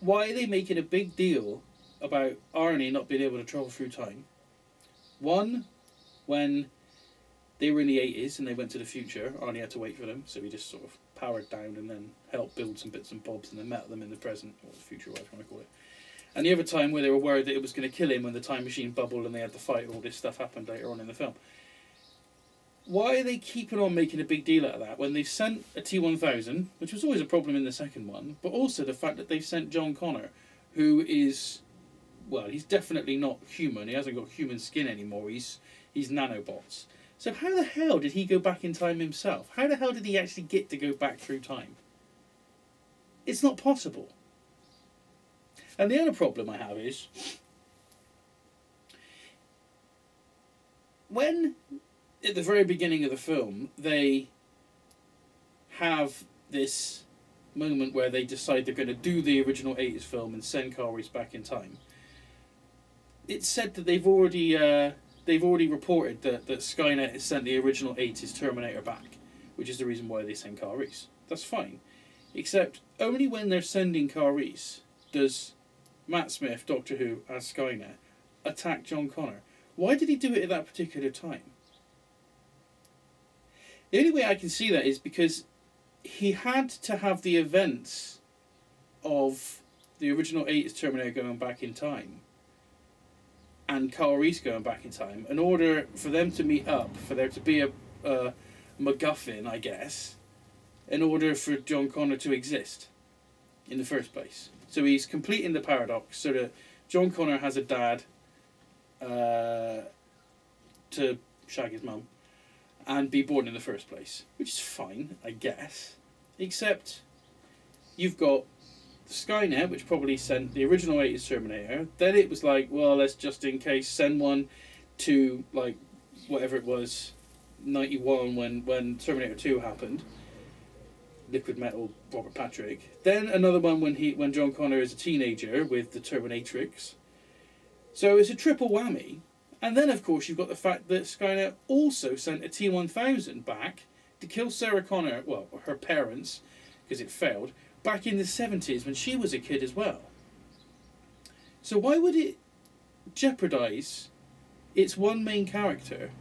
why are they making a big deal about Arnie not being able to travel through time? One, when they were in the 80s and they went to the future, Arnie had to wait for them, so he just sort of powered down and then helped build some bits and bobs and then met them in the present, or the future, whatever you want to call it. And the other time where they were worried that it was going to kill him when the time machine bubbled and they had to fight, all this stuff happened later on in the film. Why are they keeping on making a big deal out of that when they've sent a T-1000, which was always a problem in the second one, but also the fact that they've sent John Connor, who is, well, he's definitely not human, he hasn't got human skin anymore, he's nanobots. So how the hell did he go back in time himself? How the hell did he actually get to go back through time? It's not possible. And the other problem I have is, when, at the very beginning of the film, they have this moment where they decide they're going to do the original 80s film and send Kyle Reese back in time, it's said that they've already reported that Skynet has sent the original 80s Terminator back, which is the reason why they send Kyle Reese. That's fine. Except, only when they're sending Kyle Reese does Matt Smith, Doctor Who, as Skynet, attack John Connor. Why did he do it at that particular time? The only way I can see that is because he had to have the events of the original 80s Terminator going back in time and Kyle Reese going back in time in order for them to meet up, for there to be a MacGuffin, I guess, in order for John Connor to exist in the first place. So he's completing the paradox so that John Connor has a dad to shag his mum and be born in the first place, which is fine, I guess. Except you've got Skynet, which probably sent the original 80s Terminator. Then it was like, well, let's just in case send one to, like, whatever it was, 91 when Terminator 2 happened. Liquid Metal, Robert Patrick. Then another one when John Connor is a teenager with the Terminatrix. So it's a triple whammy. And then, of course, you've got the fact that Skynet also sent a T-1000 back to kill Sarah Connor, well, her parents, because it failed, back in the 70s when she was a kid as well. So why would it jeopardise its one main character?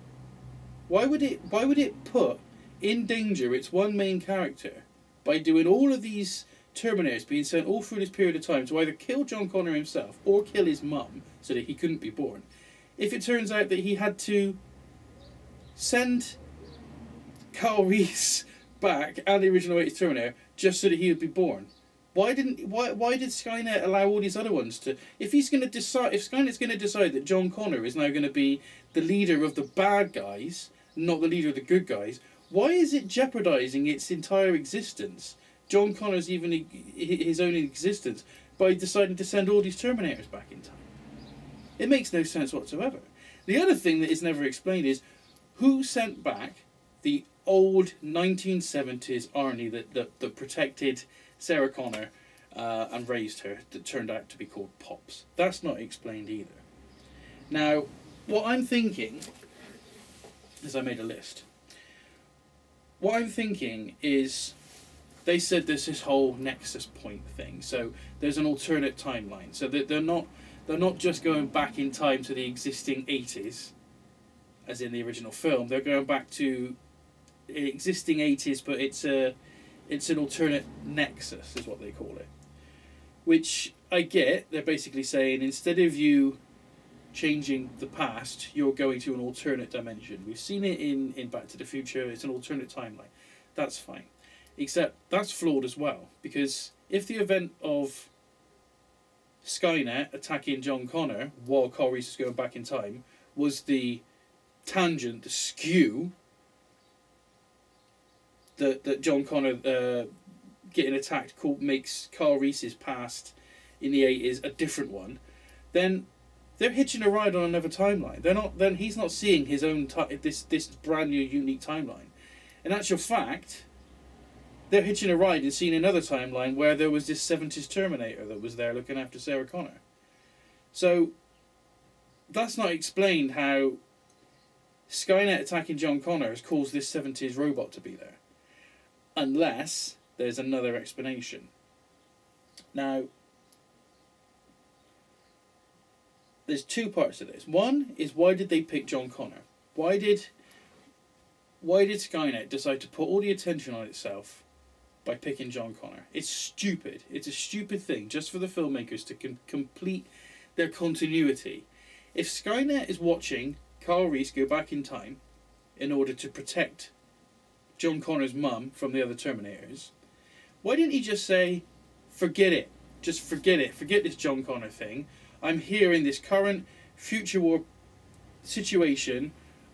Why would it put in danger its one main character by doing all of these Terminators being sent all through this period of time to either kill John Connor himself or kill his mum so that he couldn't be born, if it turns out that he had to send Kyle Reese back and the original 80s Terminator just so that he would be born? Why did Skynet allow all these other ones to? If Skynet's going to decide that John Connor is now going to be the leader of the bad guys, not the leader of the good guys, why is it jeopardising its entire existence, John Connor's even his own existence, by deciding to send all these Terminators back in time? It makes no sense whatsoever. The other thing that is never explained is who sent back the old 1970s Arnie that protected Sarah Connor and raised her, that turned out to be called Pops. That's not explained either. Now, what I'm thinking is, I made a list. What I'm thinking is, they said there's this whole nexus point thing. So there's an alternate timeline. So that they're not just going back in time to the existing 80s, as in the original film. They're going back to existing 80s, but it's an alternate nexus, is what they call it. Which I get. They're basically saying, instead of you changing the past, you're going to an alternate dimension. We've seen it in Back to the Future. It's an alternate timeline. That's fine. Except that's flawed as well, because if the event of Skynet attacking John Connor while Kyle Reese is going back in time was the tangent, the skew, that John Connor getting attacked makes Kyle Reese's past in the 80s a different one, then they're hitching a ride on another timeline. Then he's not seeing his own this brand new unique timeline. In actual fact, they're hitching a ride and seeing another timeline where there was this 70s Terminator that was there looking after Sarah Connor. So that's not explained how Skynet attacking John Connor has caused this 70s robot to be there, unless there's another explanation. Now, there's two parts to this. One is, why did they pick John Connor? Why did Skynet decide to put all the attention on itself by picking John Connor? It's stupid. It's a stupid thing just for the filmmakers to complete their continuity. If Skynet is watching Carl Reese go back in time in order to protect John Connor's mum from the other Terminators, why didn't he just say, forget it, just forget it, forget this John Connor thing. I'm here in this current future war situation.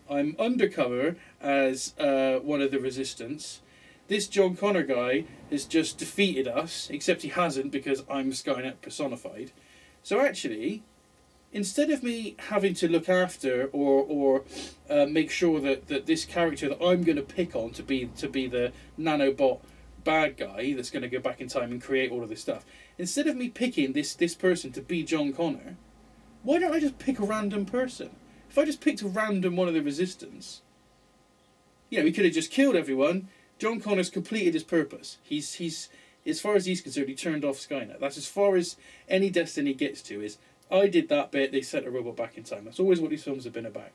I'm undercover as one of the Resistance. This John Connor guy has just defeated us, except he hasn't because I'm Skynet personified. So actually, instead of me having to look after or make sure that this character that I'm going to pick on to be the nanobot bad guy that's going to go back in time and create all of this stuff, instead of me picking this person to be John Connor, why don't I just pick a random person? If I just picked a random one of the Resistance, he could have just killed everyone. John Connor's completed his purpose. He's as far as he's concerned, he turned off Skynet. That's as far as any Destiny gets to, is I did that bit, they sent a robot back in time. That's always what these films have been about.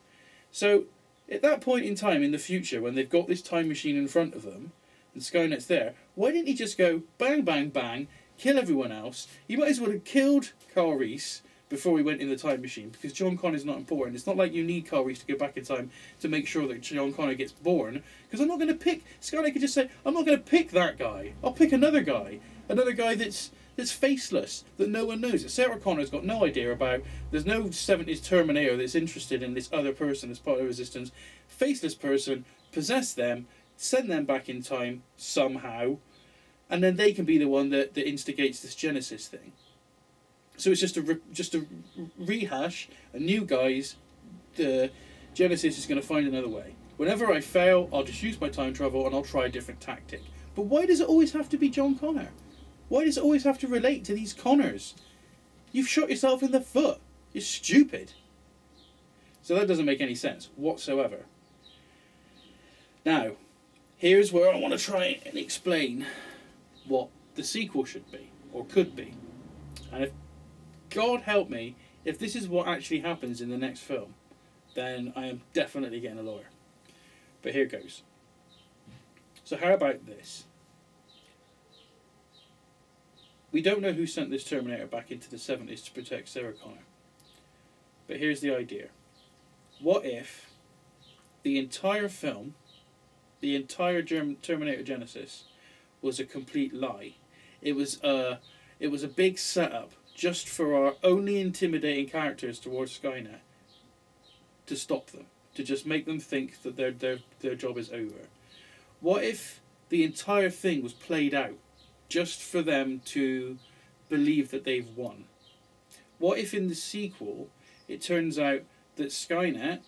So at that point in time in the future, when they've got this time machine in front of them and Skynet's there, why didn't he just go bang, bang, bang, kill everyone else? You might as well have killed Carl Reese before we went in the time machine, because John Connor's not important. It's not like you need Carl Reese to go back in time to make sure that John Connor gets born, because I'm not going to pick... Skynet could just say, I'm not going to pick that guy. I'll pick another guy that's faceless, that no one knows, that Sarah Connor's got no idea about. There's no 70s Terminator that's interested in this other person as part of the Resistance. Faceless person, possess them, send them back in time somehow, and then they can be the one that instigates this Genisys thing. So it's just a rehash, a new guise. The Genisys is going to find another way. Whenever I fail, I'll just use my time travel and I'll try a different tactic. But why does it always have to be John Connor? Why does it always have to relate to these Connors? You've shot yourself in the foot. You're stupid. So that doesn't make any sense whatsoever. Now, here's where I want to try and explain what the sequel should be, or could be. And if God help me, if this is what actually happens in the next film, then I am definitely getting a lawyer. But here goes. So how about this? We don't know who sent this Terminator back into the 70s to protect Sarah Connor. But here's the idea. What if the entire film, the entire Terminator Genisys, was a complete lie? It was a big setup just for our only intimidating characters towards Skynet, to stop them, to just make them think that their job is over. What if the entire thing was played out just for them to believe that they've won? What if in the sequel it turns out that Skynet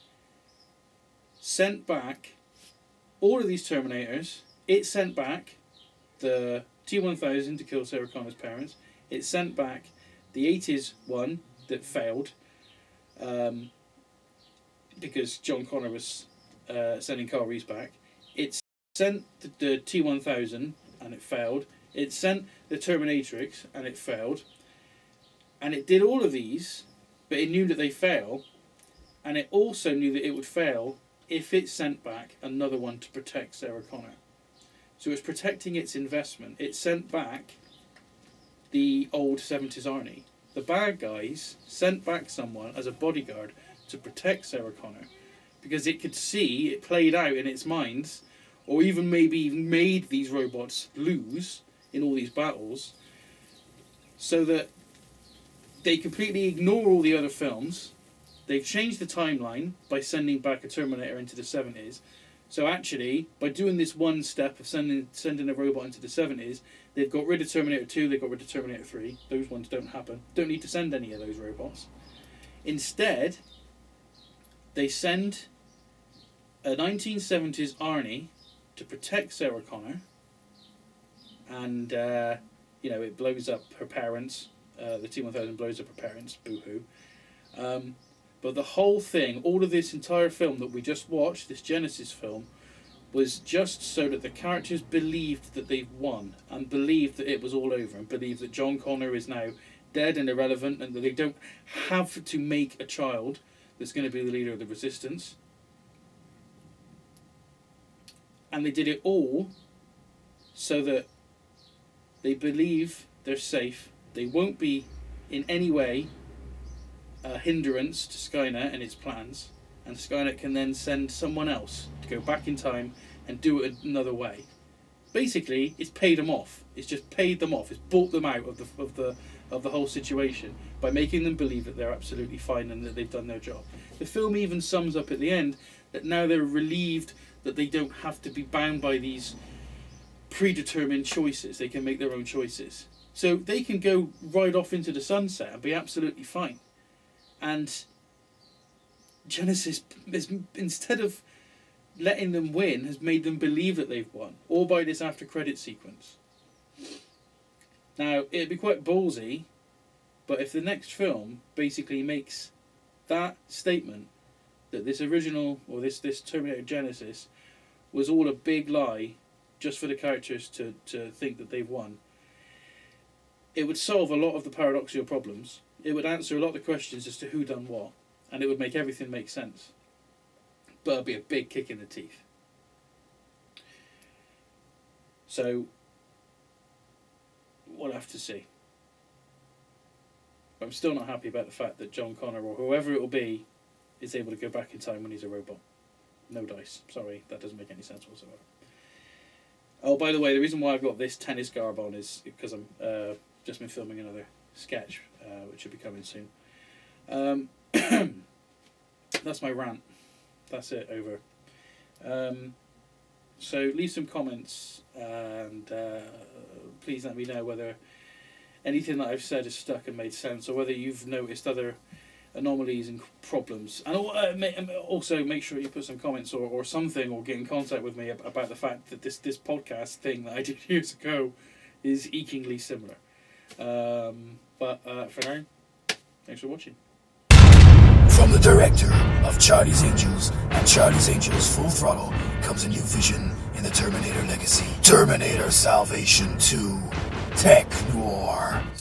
sent back all of these Terminators, it sent back the T-1000 to kill Sarah Connor's parents, it sent back the 80s one that failed, because John Connor was sending Carl Reese back. It sent the T-1000 and it failed. It sent the Terminatrix and it failed. And it did all of these, but it knew that they fail. And it also knew that it would fail if it sent back another one to protect Sarah Connor. So it's protecting its investment. It sent back the old 70s Arnie. The bad guys sent back someone as a bodyguard to protect Sarah Connor, because it could see, it played out in its minds, or even maybe made these robots lose in all these battles, so that they completely ignore all the other films. They've changed the timeline by sending back a Terminator into the 70s. So actually, by doing this one step of sending a robot into the 70s, they've got rid of Terminator 2, they've got rid of Terminator 3. Those ones don't happen. Don't need to send any of those robots. Instead, they send a 1970s Arnie to protect Sarah Connor, and it blows up her parents. The T-1000 blows up her parents. Boo-hoo. But the whole thing, all of this entire film that we just watched, this Genisys film, was just so that the characters believed that they've won, and believed that it was all over, and believed that John Connor is now dead and irrelevant, and that they don't have to make a child that's going to be the leader of the resistance. And they did it all so that they believe they're safe. They won't be in any way a hindrance to Skynet and its plans, and Skynet can then send someone else to go back in time and do it another way. Basically, it's paid them off. It's just paid them off. It's bought them out of the whole situation by making them believe that they're absolutely fine and that they've done their job. The film even sums up at the end that now they're relieved that they don't have to be bound by these predetermined choices. They can make their own choices. So they can go right off into the sunset and be absolutely fine. And Genisys, instead of letting them win, has made them believe that they've won, all by this after credit sequence. Now, it'd be quite ballsy, but if the next film basically makes that statement, that this original, or this Terminator Genisys, was all a big lie just for the characters to think that they've won, it would solve a lot of the paradoxical problems. It would answer a lot of the questions as to who done what, and it would make everything make sense. But it'd be a big kick in the teeth. So, we'll have to see. I'm still not happy about the fact that John Connor, or whoever it will be, is able to go back in time when he's a robot. No dice. Sorry, that doesn't make any sense whatsoever. Oh, by the way, the reason why I've got this tennis garb on is because I'm just been filming another sketch, which should be coming soon. That's my rant. That's it, over. So leave some comments, and please let me know whether anything that I've said is stuck and made sense, or whether you've noticed other anomalies and problems. And also make sure you put some comments or something, or get in contact with me about the fact that this podcast thing that I did years ago is ekingly similar. But for now, thanks for watching. From the director of Charlie's Angels and Charlie's Angels Full Throttle comes a new vision in the Terminator legacy. Terminator Salvation 2 Tech Noir.